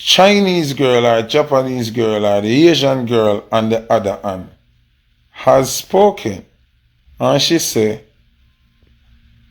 Chinese girl or Japanese girl or the Asian girl on the other hand has spoken. And she say,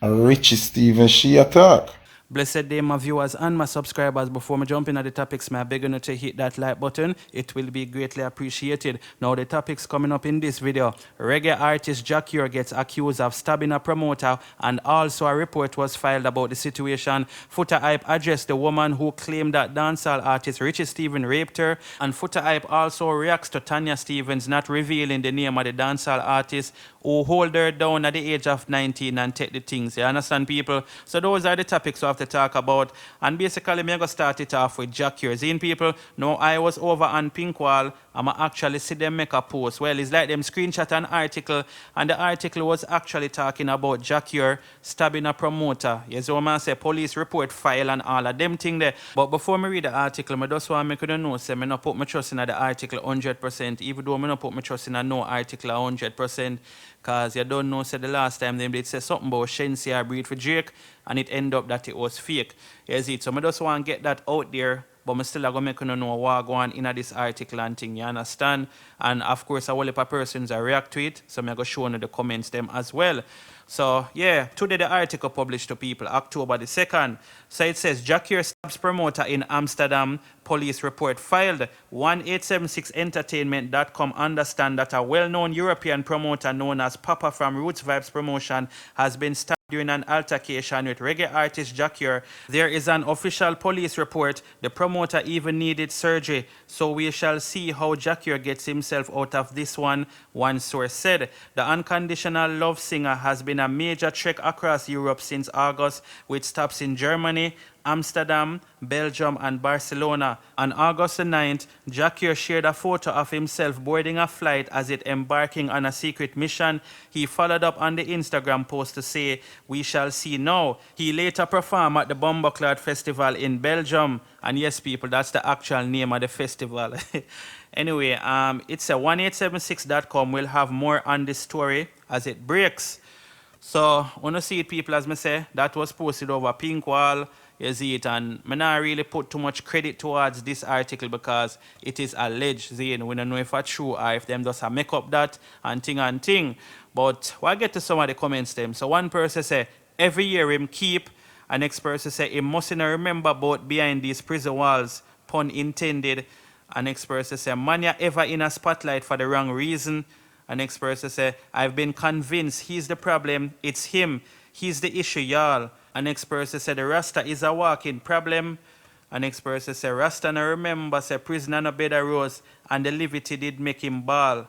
Richie Stephens she attack. Blessed day, my viewers and my subscribers. Before me jump into the topics, I beg you to hit that like button. It will be greatly appreciated. Now, the topics coming up in this video. Reggae artist Accu gets accused of stabbing a promoter, and also a report was filed about the situation. Foota Hype addressed the woman who claimed that dancehall artist Richie Stephens raped her, and Foota Hype also reacts to Tanya Stephens not revealing the name of the dancehall artist who hold her down at the age of 19 and take the things. You understand, people? So those are the topics we have to talk about. And basically, I'm going to start it off with Accu. Seeing people, no, I was over on Pinkwall. I'm actually see them make a post. Well, it's like them screenshot an article, and the article was actually talking about Accu stabbing a promoter. Yes, so man say police report file and all of them thing there. But before me read the article, I just want to make you know, say I not put my trust in the article 100%, even though I not put my trust in a no article 100%. Because you don't know, say the last time they did say something about Shensi or breed for Drake, and it ended up that it was fake. Yes, it. So I just want to get that out there, but I still going to make you know what going on in this article and thing, you understand? And of course, a whole heap of persons react to it, so I'm going to show you the comments them as well. So, yeah, today the article published to people, October the 2nd. So it says, Accu stabs promoter in Amsterdam, police report filed. 1876entertainment.com understand that a well-known European promoter known as Papa from Roots Vibes Promotion has been stabbed during an altercation with reggae artist Accu. There is an official police report. The promoter even needed surgery. So we shall see how Accu gets himself out of this one source said. The unconditional love singer has been a major trek across Europe since August, with stops in Germany, Amsterdam, Belgium, and Barcelona. On August the 9th, Accu shared a photo of himself boarding a flight as it embarking on a secret mission. He followed up on the Instagram post to say, "We shall see now." He later performed at the Bumbleclad Festival in Belgium. And yes, people, that's the actual name of the festival. Anyway, it's a 1876.com. We'll have more on this story as it breaks. So, when you see it, people, as I say, that was posted over Pinkwall. You see it, and I not really put too much credit towards this article because it is alleged. We don't know if it's true or if them just make up that and thing. But we'll get to some of the comments them. So one person say, every year him keep. And next person say, he mustn't remember about behind these prison walls, pun intended. And next person say, man, you ever in a spotlight for the wrong reason. And next person say, I've been convinced he's the problem, it's him. He's the issue, y'all. And next person say, the Rasta is a walking problem. And next person say, Rasta no remember, say, prisoner no bed arose, and the levity did make him ball.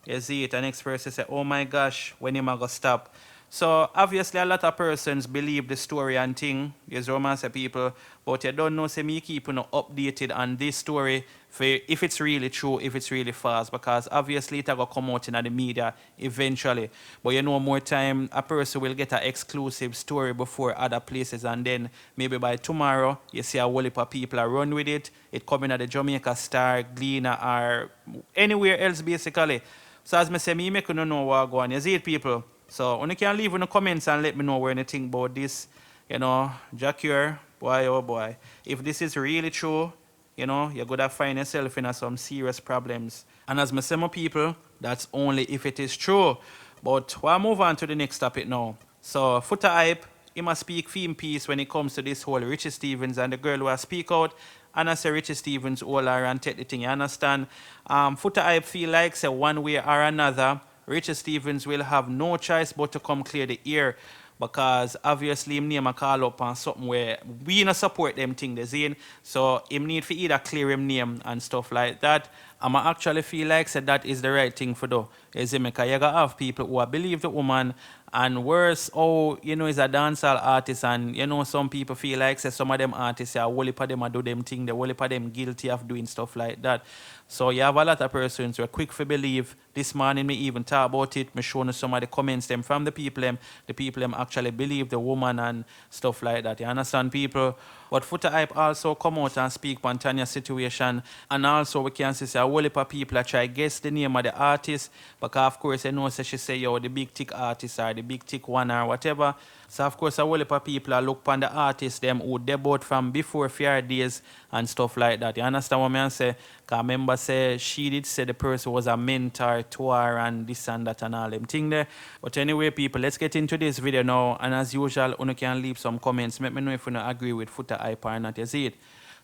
You see it? And next person say, oh my gosh, when him a go stop. So obviously a lot of persons believe the story and thing, yes, romance people, but you don't know, say me keep updated on this story for if it's really true, if it's really false, because obviously it will come out in the media eventually. But you know, more time a person will get an exclusive story before other places, and then maybe by tomorrow you see a whole heap of people are run with it. It coming at the Jamaica Star, Gleaner, or anywhere else basically. So as I say, me make you know what go on. You see it, people? So when you can leave in the comments and let me know what you think about this, you know, Accu, boy oh boy. If this is really true, you know, you're going to find yourself in some serious problems. And as I say, my people, that's only if it is true. But we'll move on to the next topic now. So Foota Hype, he must speak theme piece when it comes to this whole Richie Stephens and the girl who speak out. And I say Richie Stephens all are and take the thing, you understand? Foota Hype feel like say one way or another, Richie Stephens will have no choice but to come clear the air, because obviously him name a call up on something where we not support them thing they saying. So him need to either clear him name and stuff like that. And I actually feel like said that is the right thing for do. Is it because you gotta have people who believe the woman, and worse, oh, you know, is a dancehall artist, and you know, some people feel like say some of them artists are whole heap of them do them thing, the whole heap of them guilty of doing stuff like that. So you have a lot of persons who are quick to believe. This morning me even talk about it, me showing some of the comments them from the people them actually believe the woman and stuff like that. You understand, people? But Foota Hype also come out and speak on Tanya's situation, and also we can see a whole heap of people I try guess the name of the artist, because of course I know so she say yo the big tick artist or the big tick one or whatever. So of course a whole heap of people I look upon the artists them who debut from before fair days and stuff like that. You understand what I say? Cause I remember say she did say the person was a mentor to her and this and that and all them thing there. But anyway people, let's get into this video now, and as usual you can leave some comments. Let me know if you don't agree with Foota hype or not. You see it?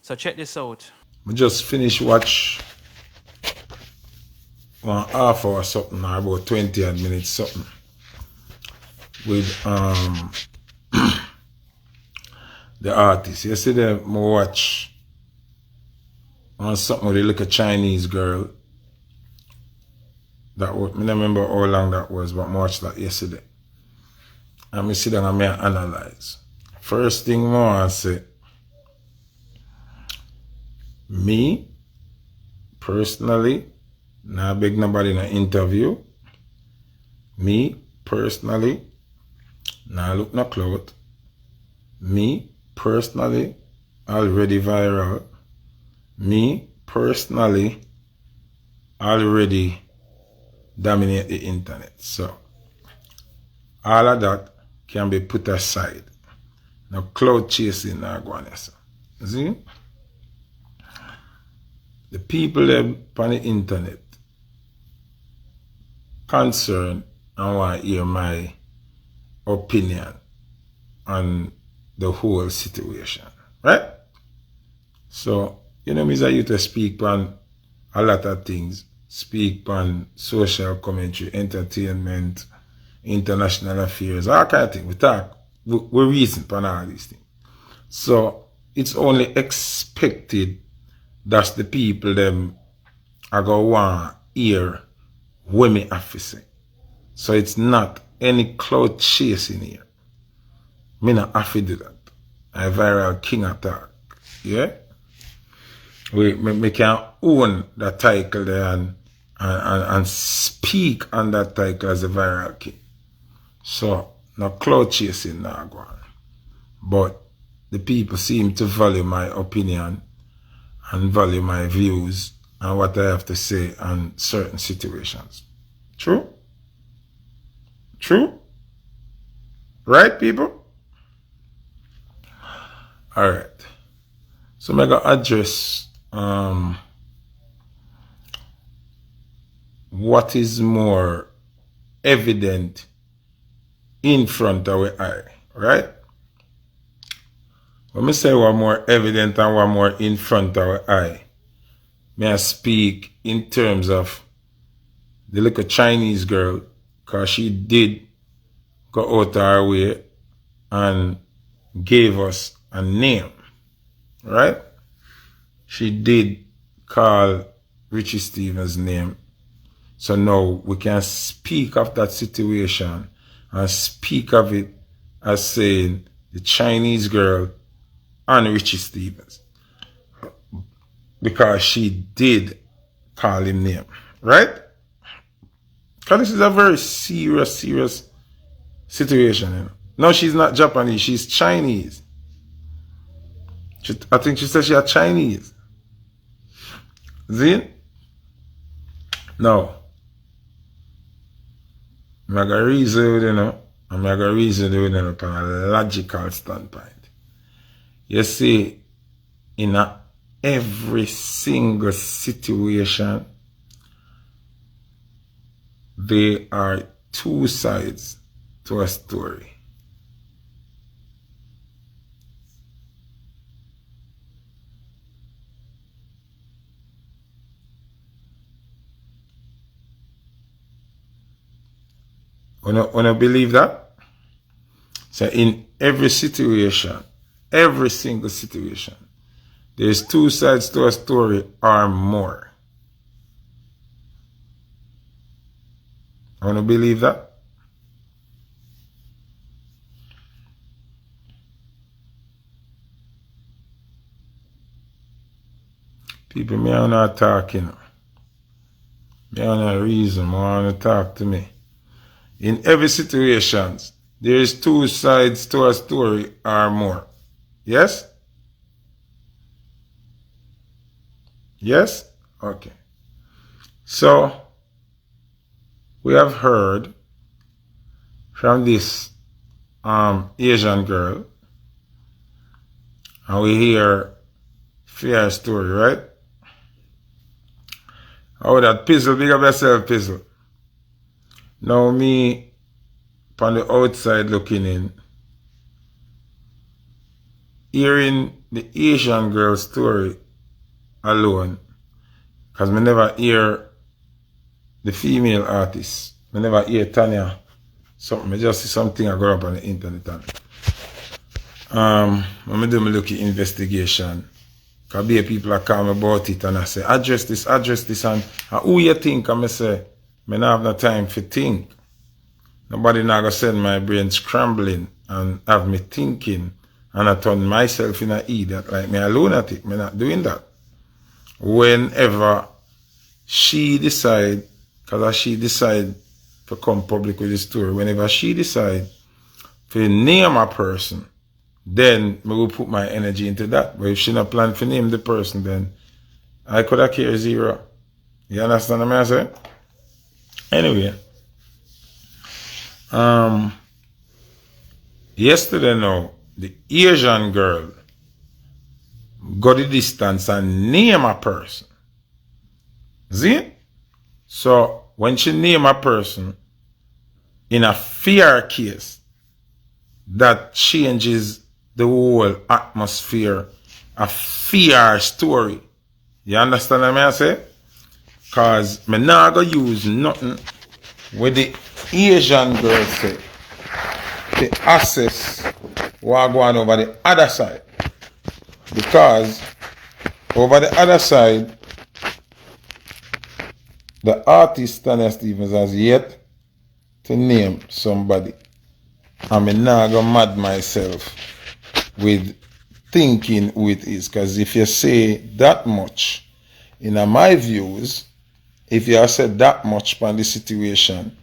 So check this out. I just finished watch 1/2 hour something, or about 20 odd minutes something, with the artist. Yesterday I watch on something with a little Chinese girl. That was, I don't remember how long that was, but I watched that yesterday. And I sit down and I analyze. First thing I want to say, me, personally, not beg nobody in an interview. Me, personally, not look no clout. Me, personally, already viral. Me, personally, already dominate the internet. So, all of that can be put aside. No clout chasing not going on. See? The people them on the internet concerned and want to hear my opinion on the whole situation. Right? So, you know, me I used to speak on a lot of things. Speak on social commentary, entertainment, international affairs, all kind of things. We talk, we reason on all these things. So, it's only expected that the people them are going to want to hear what me have to say. So it's not any cloud chasing here. Me not have to do that. I viral king attack. Yeah? Me can own that title there and speak on that title as a viral king. So no cloud chasing now go on. But the people seem to value my opinion and value my views and what I have to say on certain situations. True? True? Right, people? Alright. So I'm going to address what is more evident in front of our eye. Right? When I say what more evident and what more in front of our eye, may I speak in terms of the little Chinese girl, because she did go out of her way and gave us a name, right? She did call Richie Stephens' name. So now we can speak of that situation and speak of it as saying the Chinese girl and Richie Stephens, because she did call him name, right? Because this is a very serious situation. You know? No, she's not Japanese, she's Chinese. I think she said she's Chinese. See? Now, I'm going to reason with you know, I'm going to reason with you from a logical standpoint. You see, in every single situation, there are two sides to a story. Wanna believe that? So in every situation, every single situation, there's two sides to a story or more. Wanna believe that? People, me are not talking. Me are not reason. Want to talk to me. In every situation, there is two sides to a story or more. Yes? Yes? Okay. So, we have heard from this Asian girl, and we hear fair story, right? Oh, that Pizzle, big up yourself, Pizzle. Now me, on the outside looking in, hearing the Asian girl story alone, because I never hear the female artist. I never hear Tanya something. I just see something I go up on the internet. When I do my look at investigation, because people are calling me about it and I say, address this, and who you think? And I say, I don't have no time for think. Nobody now gonna send my brain scrambling and have me thinking and I turn myself in an idiot like me a lunatic. I'm not doing that. Whenever she decide, because she decide to come public with the story, whenever she decide to name a person, then I will put my energy into that. But if she not plan to name the person, then I could have care zero. You understand what I'm saying? Anyway, yesterday now, the Asian girl got the distance and name a person. See? So when she name a person in a fear case, that changes the whole atmosphere, a fear story. You understand what I say? Because I'm not going to use nothing with the Asian girl say to access what going over the other side. Because over the other side, the artist Tanya Stephens has yet to name somebody. I'm not going to mad myself with thinking who it is. Because if you say that much, in my views, if you have said that much on the situation,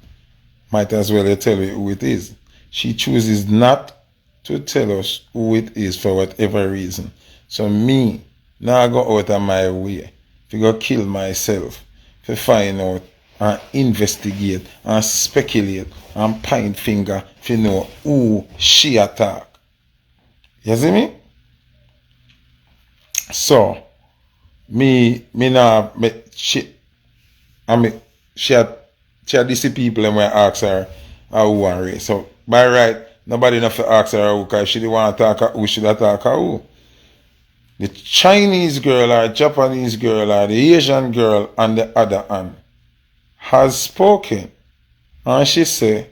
might as well you tell you who it is. She chooses not to tell us who it is for whatever reason. So me, now go out of my way to go kill myself, to find out and investigate and speculate and point finger to know who she attack. You see me? So, she had these people and when I ask her who and race. So by right, nobody enough to ask her who, because she didn't want to talk who, should attack her who. The Chinese girl or Japanese girl or the Asian girl on the other hand has spoken and she say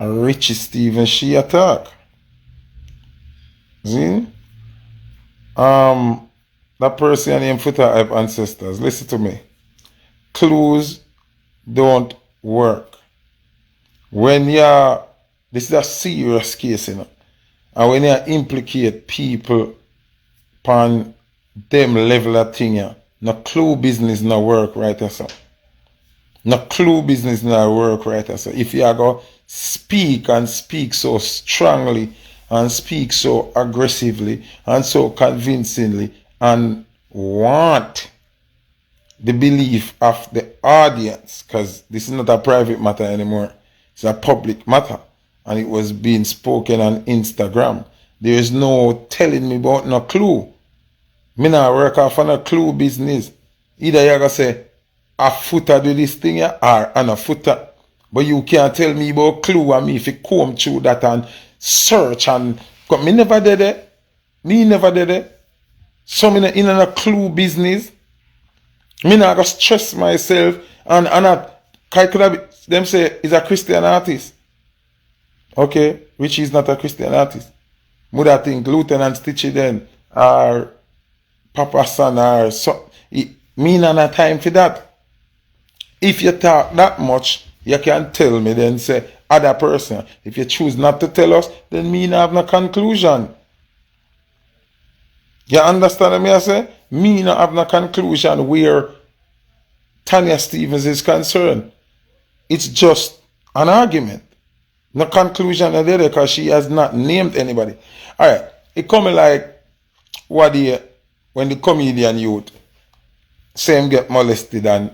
Richie Stephens she attack. See? That person named Foota have ancestors. Listen to me. Clues don't work. When this is a serious case, you know. And when you implicate people upon them level of thing, no clue business no work right or so. No clue business no work right or so. If you go speak and speak so strongly and speak so aggressively and so convincingly and want the belief of the audience, because this is not a private matter anymore, it's a public matter, and it was being spoken on Instagram. There is no telling me about no clue. Me not work off on a clue business. Either you gonna say a Foota do this thing or an a Foota, but you can't tell me about clue and me if you comb through that and search and me never did it. Me never did it. So me in a clue business. Me not gonna stress myself and not. Them say he's a Christian artist. Okay, Richie is not a Christian artist. Mother think Lieutenant Stitchy then or Papa Son or so. Me not have time for that. If you talk that much, you can tell me then say other person. If you choose not to tell us, then me not have no conclusion. You understand what I say? Me not have no conclusion where Tanya Stephens is concerned. It's just an argument. No conclusion there because she has not named anybody. Alright, it coming like when the comedian youth say him get molested and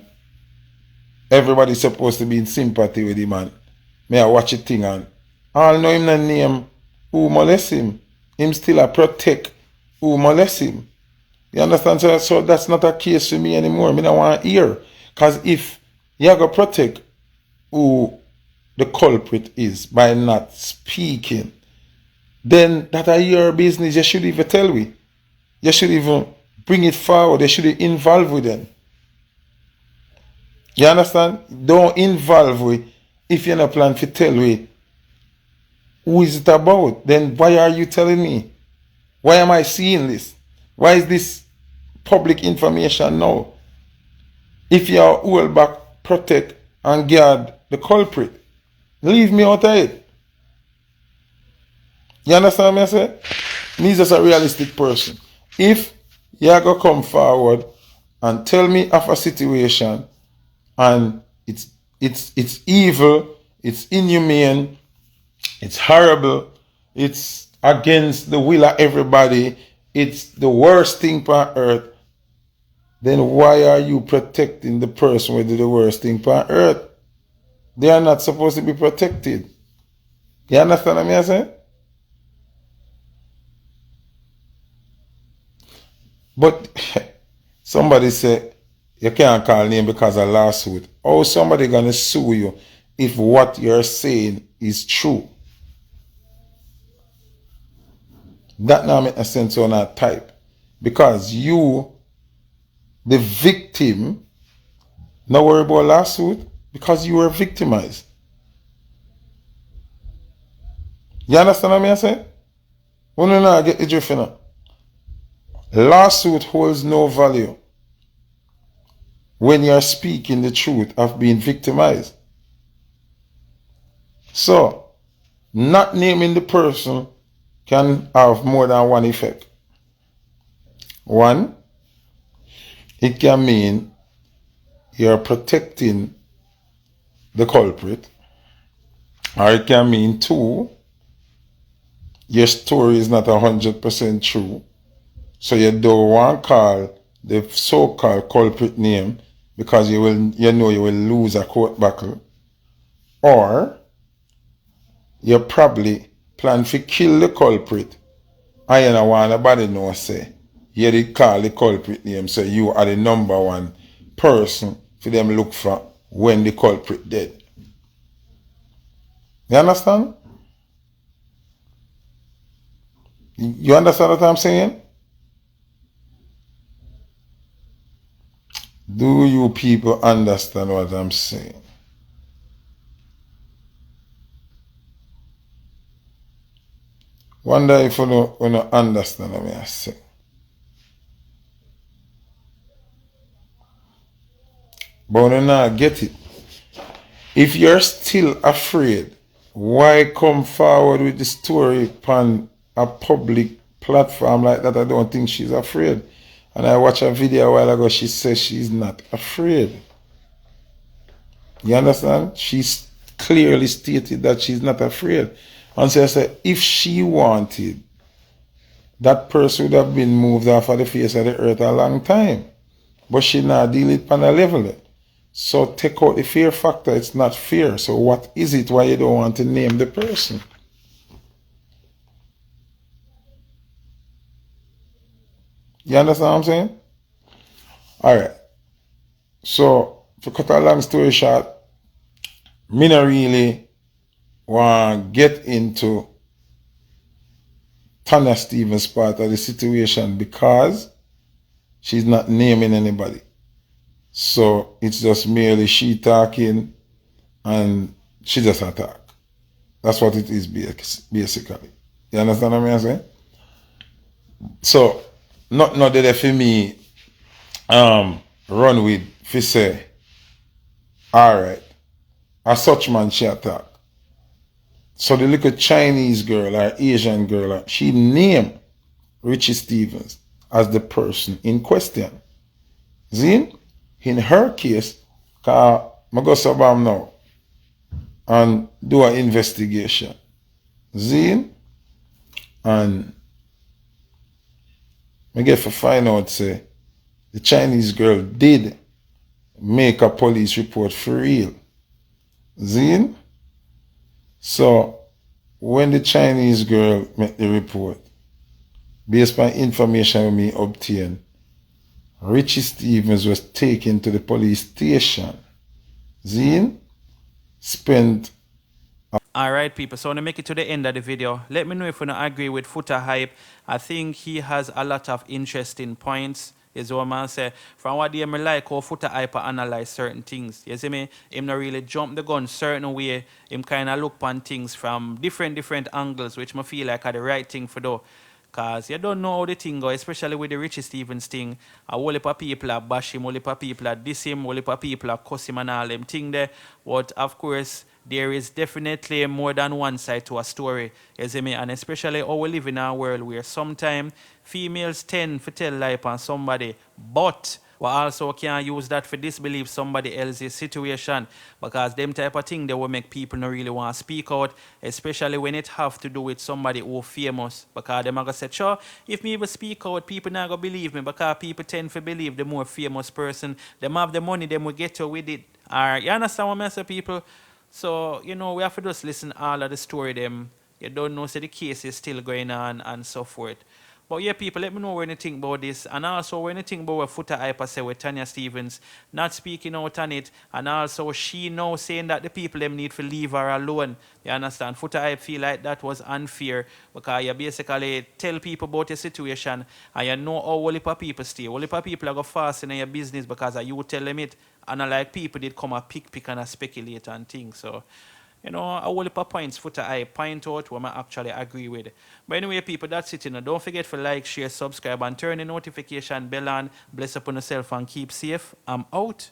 everybody's supposed to be in sympathy with him, and may I watch a thing and all know him the name who molest him. Him still a protect who molest him. You understand? So that's not a case for me anymore. I don't want to hear. Because if you go protect who the culprit is by not speaking, then that are your business. You should even tell me. You should even bring it forward. You should involve with them. You understand? Don't involve with if you're not plan to tell me who is it about. Then why are you telling me? Why am I seeing this? Why is this public information now? If you are hold back, protect and guard the culprit, leave me out of it. You understand what I say? Me just a realistic person. If you are going to come forward and tell me of a situation and it's evil, it's inhumane, it's horrible, it's against the will of everybody, it's the worst thing on earth, then why are you protecting the person who did the worst thing on earth? They are not supposed to be protected. You understand what I say? But somebody say you can't call name because of lawsuit. How somebody gonna sue you if what you're saying is true? That now make a sense on that type. Because you, the victim, not worry about lawsuit because you were victimized. You understand what I say? When you not get the drift now. Lawsuit holds no value when you're speaking the truth of being victimized. So, not naming the person can have more than one effect. One, it can mean you're protecting the culprit, or it can mean two, your story is not 100% true, so you don't want to call the so-called culprit name because you know you will lose a court battle, or you probably plan to kill the culprit and you don't want nobody know say you did call the culprit name, so you are the number one person for them look for when the culprit dead. You understand? You understand what I'm saying? Do you people understand what I'm saying? Wonder if you don't understand what I'm saying. But when you not get it, if you're still afraid, why come forward with the story upon a public platform like that? I don't think she's afraid. And I watched a video a while ago, she says she's not afraid. You understand? She's clearly stated that she's not afraid. And so I said, if she wanted, that person would have been moved off of the face of the earth a long time. But she not deal it on a level. So take out the fear factor, it's not fear. So what is it why you don't want to name the person? You understand what I'm saying? Alright. So to cut a long story short, me not really want to get into Tanya Stephens' part of the situation because she's not naming anybody. So it's just merely she talking and she just attack. That's what it is basically. You understand what I'm saying? So not that for me run with if say alright, a such man she attack. So the little Chinese girl or Asian girl, she named Richie Stephens as the person in question. See? In her case, I go Amsterdam now and do an investigation. See? And I get to find out say the Chinese girl did make a police report for real. Zine? So, when the Chinese girl made the report, based on information we obtained, Richie Stephens was taken to the police station. Zine spent. Alright people, so I want to make it to the end of the video. Let me know if you don't agree with Foota hype. I think he has a lot of interesting points. Is what man say. From what they me like how Foota hype analyze certain things. You see me? Him not really jump the gun certain way. Him kinda look on things from different angles, which me feel like are the right thing for do. Cause you don't know how the thing go, especially with the Richie Stephens thing. A whole heap of people are bash him, a whole heap of people are diss him, a whole heap of people are cuss him and all them thing there. But of course, there is definitely more than one side to a story. You see me? And especially how we live in a world where sometimes females tend to tell lie on somebody, but we also can use that for disbelieve somebody else's situation, because them type of thing they will make people not really want to speak out, especially when it have to do with somebody who famous, because them are going to say, sure, if me even speak out, people not going to believe me, because people tend to believe the more famous person, them have the money, them will get you with it. Alright, you understand what I say, people? So, you know, we have to just listen all of the story them. You don't know, so the case is still going on and so forth. But yeah, people, let me know what you think about this. And also, what you think about what Foota hype say with Tanya Stephens not speaking out on it. And also, she now saying that the people them need to leave her alone. You understand? Foota hype feel like that was unfair, because you basically tell people about your situation and you know how whole heap of people stay. Whole heap of people are going to fast in your business because you tell them it. And like people did come and pick and speculate and things. So, you know, a whole heap of points Foota I point out what I actually agree with. But anyway, people, that's it. You know. Don't forget to like, share, subscribe, and turn the notification bell on. Bless upon yourself and keep safe. I'm out.